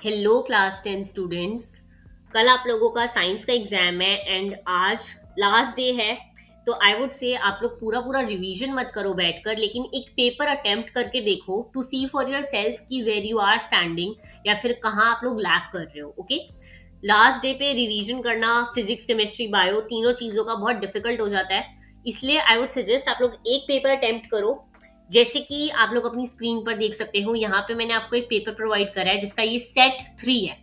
Hello class 10 students. कल आप लोगों का साइंस का एग्जाम है एंड आज लास्ट डे है। तो आई वुड से आप लोग पूरा पूरा रिवीजन मत करो बैठकर, लेकिन एक पेपर अटेम्प्ट करके देखो to see for yourself कि वेर यू आर स्टैंडिंग या फिर कहाँ आप लोग लैक कर रहे हो। ओके, लास्ट डे पे रिवीजन करना फिजिक्स केमिस्ट्री बायो तीनों चीज़ों का बहुत डिफिकल्ट हो जाता है। इसलिए आई वुड सजेस्ट आप लोग एक पेपर अटेम्प्ट करो। जैसे कि आप लोग अपनी स्क्रीन पर देख सकते हो, यहाँ पे मैंने आपको एक पेपर प्रोवाइड करा है जिसका ये सेट 3 है।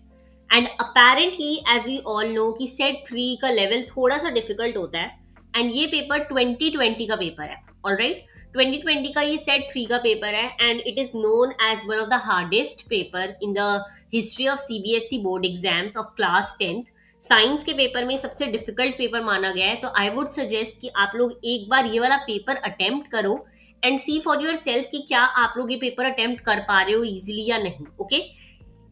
And apparently as we all know कि सेट 3 का लेवल थोड़ा सा डिफिकल्ट होता है। एंड ये पेपर 2020 का पेपर है। ऑलराइट, 2020 का ये सेट 3 का पेपर है and it is known as one of the hardest paper in the history of CBSE board exams of class 10th। Science के पेपर में सबसे डिफिकल्ट पेपर माना गया है। तो आई वुड सजेस्ट कि आप लोग एक बार ये वाला पेपर अटेम्प्ट करो and see for yourself कि क्या आप लोग ये पेपर अटेम्प्ट कर पा रहे हो इजीली या नहीं। ओके,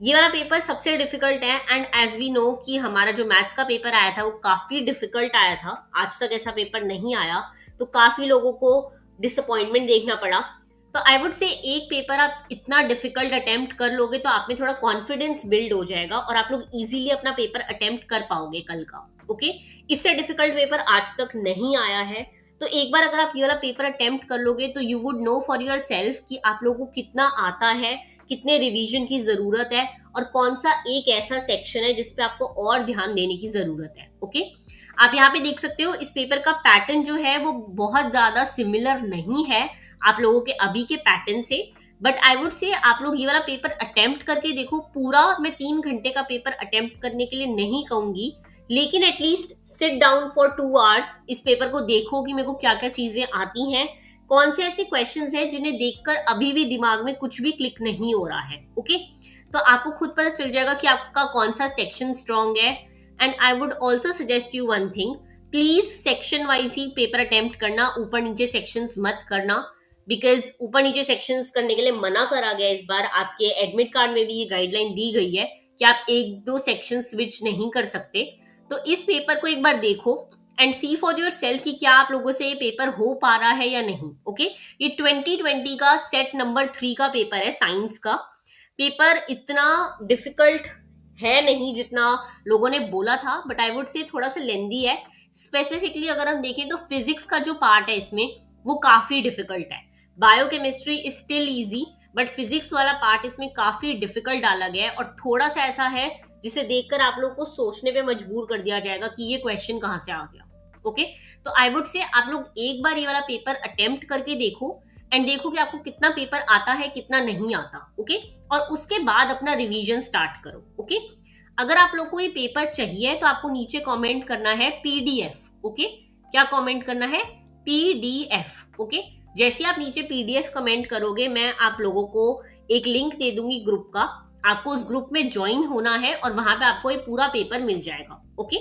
ये वाला पेपर सबसे डिफिकल्ट है एंड एज वी नो कि हमारा जो मैथ्स का पेपर आया था वो काफी डिफिकल्ट आया था। आज तक ऐसा पेपर नहीं आया, तो काफी लोगों को डिसअपॉइंटमेंट देखना पड़ा। तो आई वुड से एक पेपर आप इतना डिफिकल्ट अटेम्प्ट कर लोगे तो आप में थोड़ा कॉन्फिडेंस बिल्ड हो जाएगा और आप लोग इजीली अपना पेपर अटेम्प्ट कर पाओगे कल का। ओके, इससे डिफिकल्ट पेपर आज तक नहीं आया है। तो एक बार अगर आप ये वाला पेपर अटेम्प्ट कर लोगे तो you would know for yourself कि आप लोगों को कितना आता है, कितने रिवीजन की जरूरत है और कौन सा एक ऐसा सेक्शन है जिस पे आपको और ध्यान देने की जरूरत है। ओके, आप यहाँ पे देख सकते हो इस पेपर का पैटर्न जो है वो बहुत ज्यादा सिमिलर नहीं है आप लोगों के अभी के पैटर्न से। बट आई वुड से आप लोग ये वाला पेपर अटेम्प्ट करके देखो। पूरा मैं 3 घंटे का पेपर अटेम्प्ट करने के लिए नहीं कहूंगी, लेकिन at least sit down for 2 hours, इस पेपर को देखो कि मेरे को क्या क्या चीजें आती हैं, कौन से ऐसे क्वेश्चंस हैं जिन्हें देखकर अभी भी दिमाग में कुछ भी क्लिक नहीं हो रहा है। ओके, तो आपको खुद पता चल जाएगा कि आपका कौन सा सेक्शन स्ट्रांग है। And I would also suggest you one thing, please section wise he paper attempt करना, ऊपर नीचे सेक्शंस मत करना। बिकॉज ऊपर नीचे सेक्शंस करने के लिए मना करा गया इस बार, आपके एडमिट कार्ड में भी ये गाइडलाइन दी गई है कि आप एक दो सेक्शन स्विच नहीं कर सकते। तो इस पेपर को एक बार देखो and see for yourself कि क्या आप लोगों से ये पेपर हो पा रहा है या नहीं। ओके, ये 2020 का सेट नंबर 3 का पेपर है। साइंस का पेपर इतना डिफिकल्ट है नहीं जितना लोगों ने बोला था, बट आई वुड से थोड़ा सा लेंदी है। स्पेसिफिकली अगर हम देखें तो फिजिक्स का जो पार्ट है इसमें वो काफी डिफिकल्ट है। Biochemistry is still easy, but physics वाला पार्ट इसमें काफी डिफिकल्ट डाला गया है और थोड़ा सा ऐसा है जिसे देखकर आप लोग को सोचने पे मजबूर कर दिया जाएगा कि ये क्वेश्चन कहाँ से आ गया। ओके, तो आई वुड से आप लोग एक बार ये वाला पेपर अटेम्प्ट करके देखो एंड देखो कि आपको कितना पेपर आता है कितना नहीं आता। ओके, और उसके बाद अपना रिवीजन स्टार्ट करो। ओके, अगर आप लोग को ये पेपर चाहिए तो आपको नीचे कमेंट करना है पीडीएफ। ओके, क्या कमेंट करना है? पीडीएफ। ओके, जैसे आप नीचे पीडीएफ कमेंट करोगे मैं आप लोगों को एक लिंक दे दूंगी ग्रुप का, आपको उस ग्रुप में ज्वाइन होना है और वहां पे आपको ये पूरा पेपर मिल जाएगा। ओके,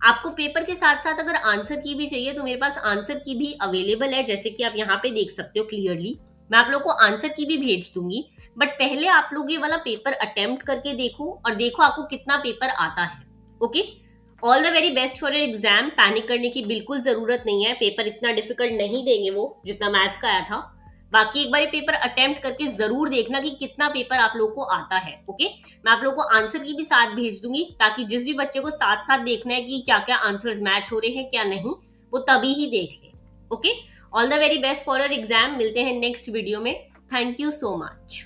आपको पेपर के साथ साथ अगर आंसर की भी चाहिए तो मेरे पास आंसर की भी अवेलेबल है, जैसे कि आप यहाँ पे देख सकते हो क्लियरली। मैं आप लोग को आंसर की भी भेज दूंगी, बट पहले आप लोग ये वाला पेपर अटेम्प्ट करके देखो और देखो आपको कितना पेपर आता है। Okay, all the very best for your exam. Panic करने की बिल्कुल जरूरत नहीं है, पेपर इतना डिफिकल्ट नहीं देंगे वो जितना मैथ्स का आया था। बाकी एक बार ये पेपर अटेम्प्ट करके जरूर देखना कि कितना पेपर आप लोग को आता है। ओके, मैं आप लोग को आंसर की भी साथ भेज दूंगी ताकि जिस भी बच्चे को साथ साथ देखना है कि क्या क्या आंसर्स मैच हो रहे हैं क्या नहीं, वो तभी ही देख ले। Okay, all the very best for your exam. मिलते हैं नेक्स्ट वीडियो में। Thank you so much.